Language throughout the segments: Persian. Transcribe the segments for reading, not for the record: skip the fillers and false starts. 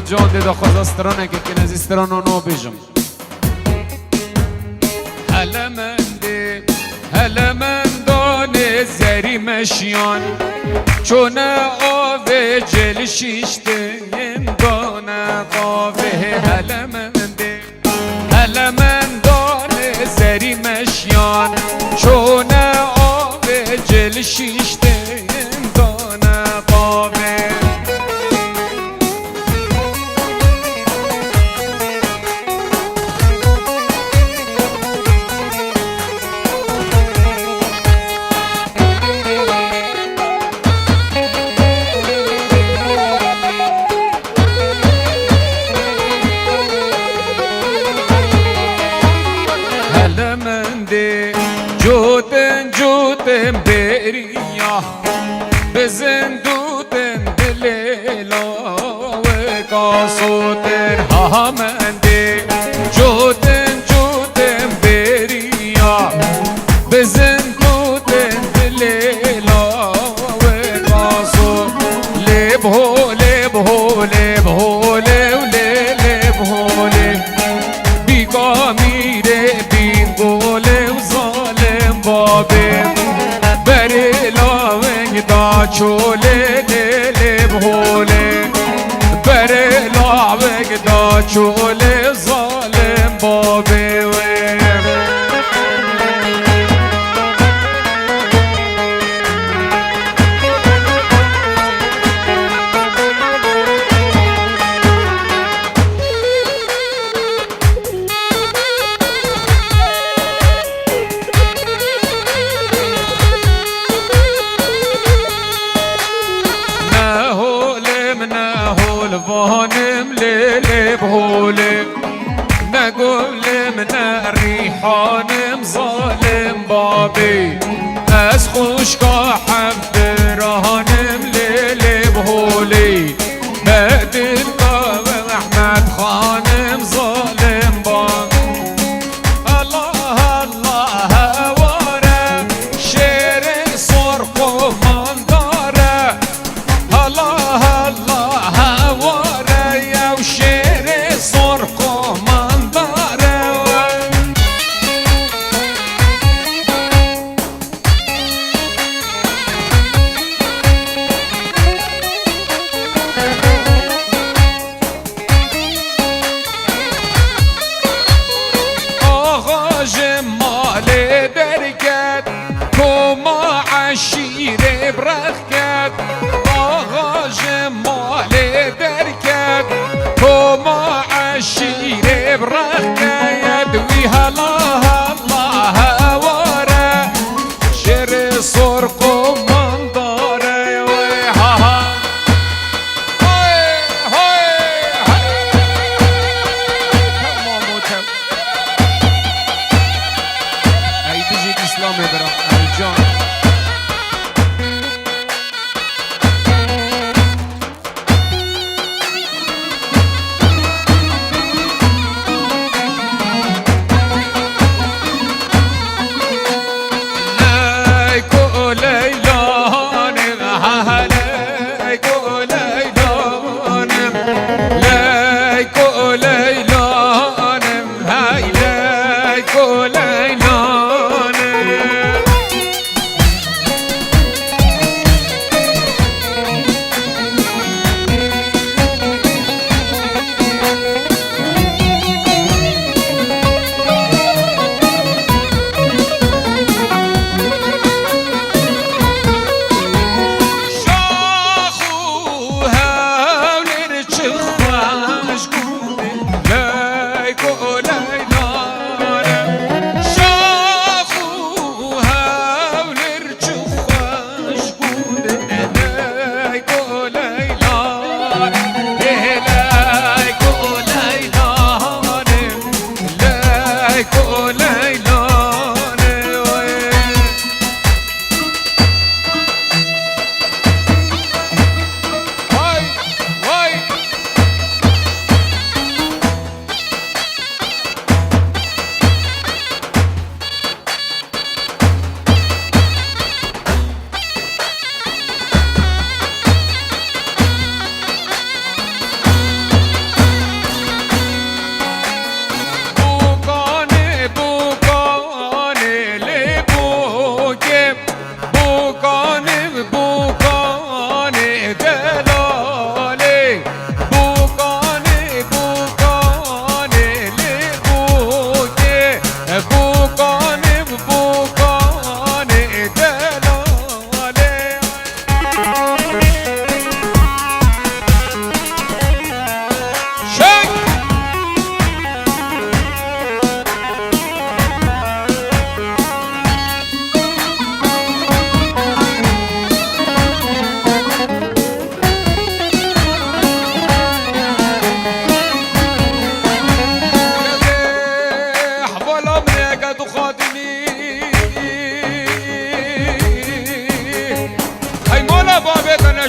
جان دیده خواست استرانه که کنه از استرانو نو بیجم هل من دانه زری مشیان چون آوه جل شیشته دانه قاوه هل من دانه زری مشیان چون آوه جل شیشته دانه قاوه جوتن بریا بزندوتن دلیلا و کاسوتن همنده جوتن بریا بزندوتن دلیلا و کاسو لبهوله بیگا میره بینگوله و ظالم بابه بری لاونگ دا چوله لبهوله بری لاونگ دا چوله ظالم بابه وانم لبهوله نقولم نريحانم ظالم بابي از خوشگاه حب رهانم لبهوله بدل قاو احمد خانم ظالم بابي الله واره شعر سرخ و من داره الله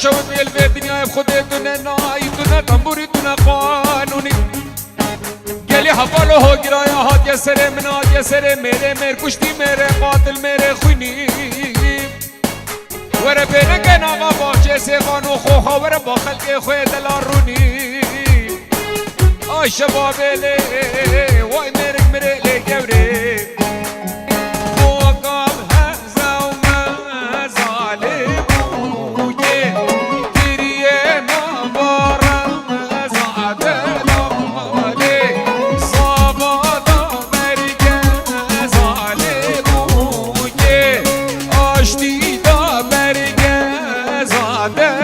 شوقي البيت الدنيا بخدي دنا ناي دنا تنبوري دنا قانوني قالي حفالو هو قرايا هات يا سري من هات يا سري ميري كشتي ميري قاتل ميري خوني ورا بينك انا غابا جيسي غانو خوخا ورا بخلقي خوي دلاروني اي شبابي لي واي ميرك ميري لي قوري وقام هزا وما ظالم وجي تريه نبارا زعدنا علي صابادا برقا ظالم وجي اشتي دا برقا زعدنا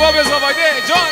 باب زباده جان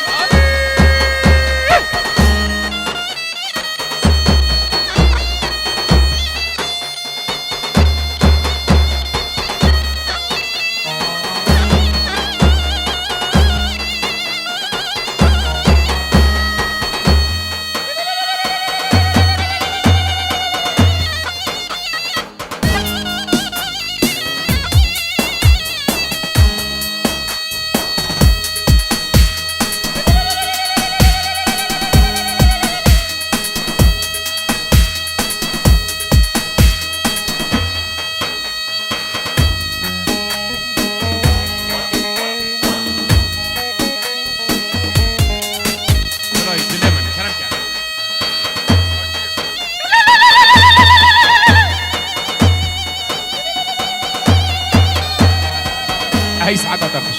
هي ساعتها تخش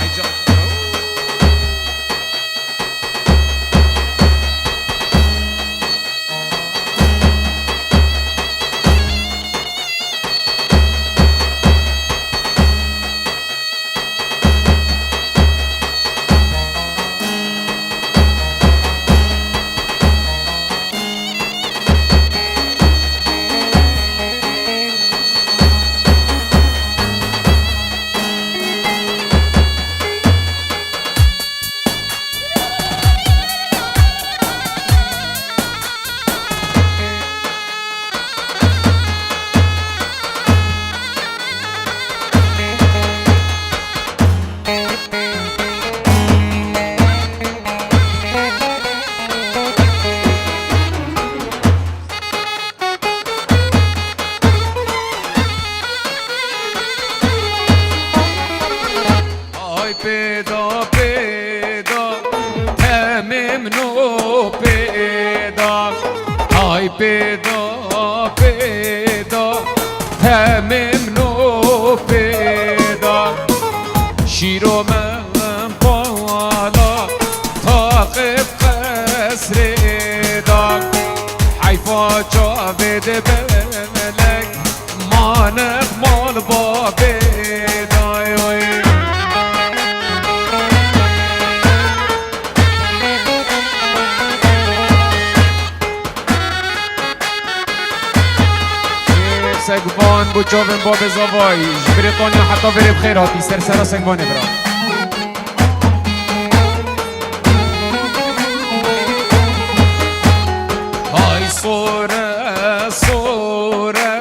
هي جا پیدا پیدا همم نو پیدا های پیدا پیدا همم نو پیدا شیرو من بالا تاقب قصر دا حیفا جاوید بلک مانق مال بابه دای سگوان بو جاوین باب زوای بریتانیا حتی بری بخیراتی سرسرا سگوانه برا های سوره سوره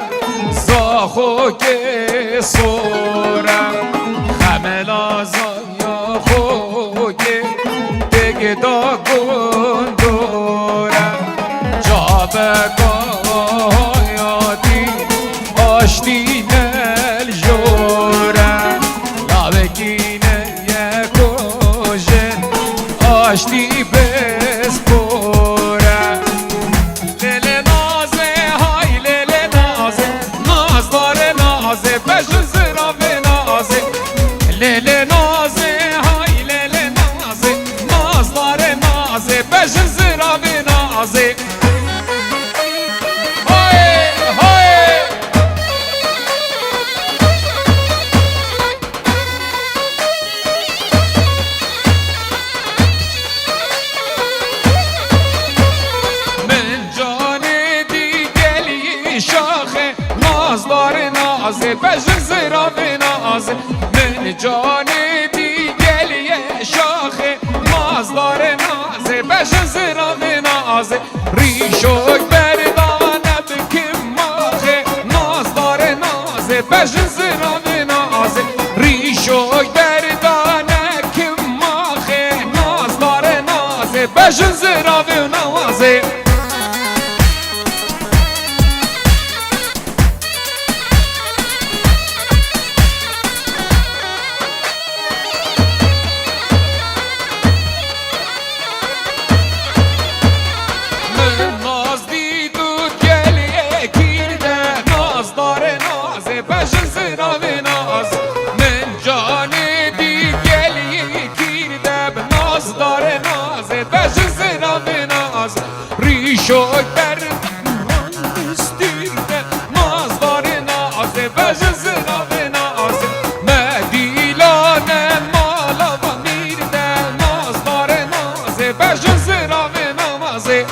زاخو که سوره خملا زایا خو که دیگه دا گندوره جابگاه آشتی نل جوره لابکینه یکوژن آشتی بسپوره لیل نازه های لیل نازه ناز داره نازه بجن زرافه نازه لیل نازه های لیل نازه ناز داره نازه بجن زرافه نازه نازه بجن زرافه نازه من جان دیگلیه شاخه نازدار نازه بجن زرافه نازه ریشوک بردانه بکم ماخه نازدار نازه بجن زرافه نازه ریشوک بردانه کم ماخه نازدار نازه بجن زرافه نازه ریشوک بر مستیده نازدار نازه بجن زرافه نازه مدیلانه مالا و میرده نازدار نازه بجن زرافه نازه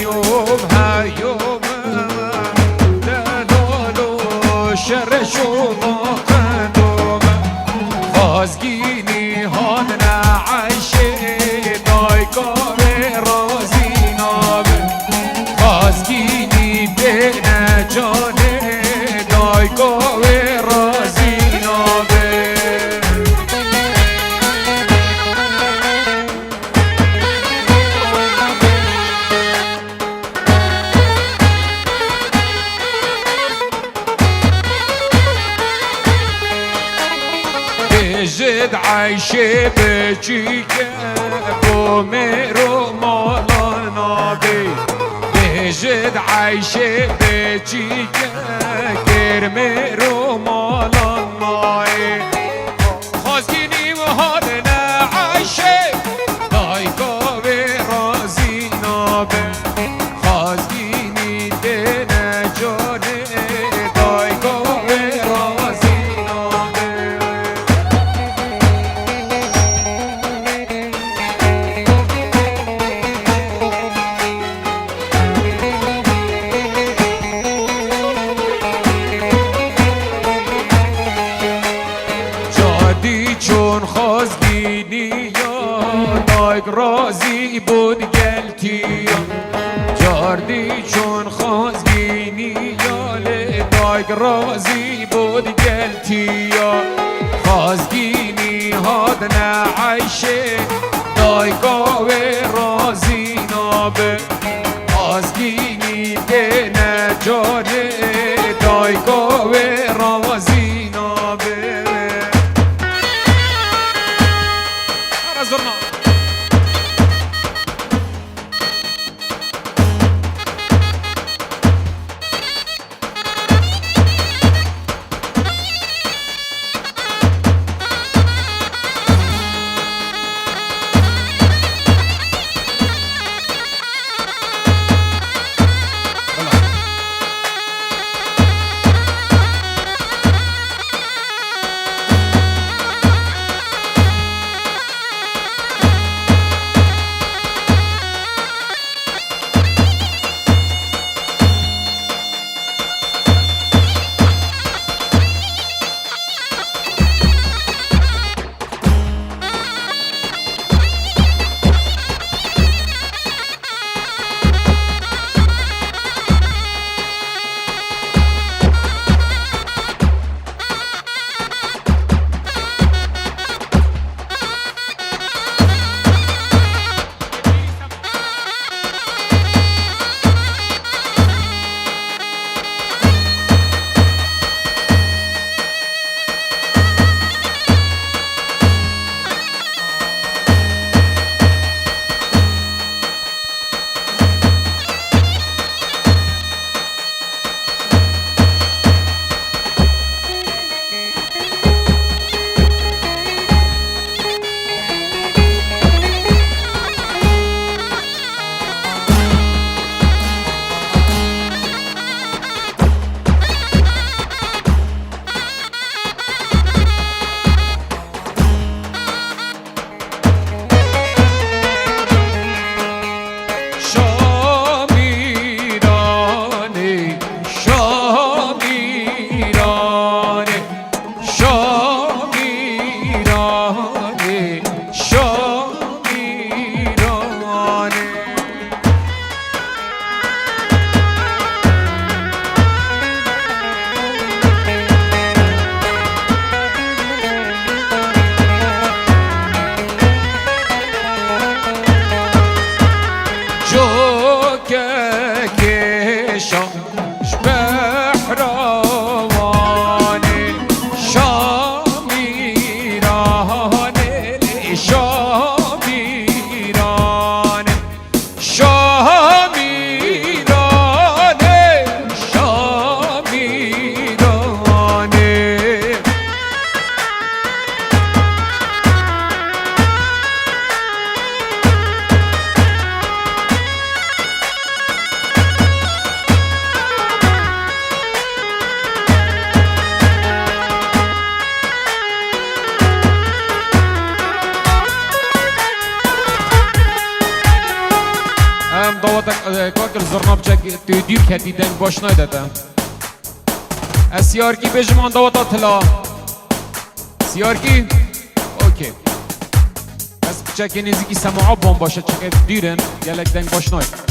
يومها يومها دلالو شرش وضاق دوما خازقيني هادنا عشي دايكا برازينا خازقيني بينا جاني دايكا برازينا جد عايشة بجيكا بوميرو مالانا بي بجد عايشة بجيكا كرميرو مالانا خازقيني وهادنا عايشة دايكا برازينا بي خازقيني دينا جاني دايكا برازينا بي چون خازگینی یا دایگ رازی بود گلتی جاردی چون خازگینی یا دایگ رازی بود گلتی خازگینی هادنا عیشه دایگا و رازی نابه خازگینی دینه جانه دایگا و رازی نابه زرنا زرنا بچک توی دیر کتی دنگ باش نایدتا سیارکی بجمان دوتا تلا سیارکی اوکی بس بچک نزیکی سماعه بام باشه چکه دیرن گلک دنگ باش ناید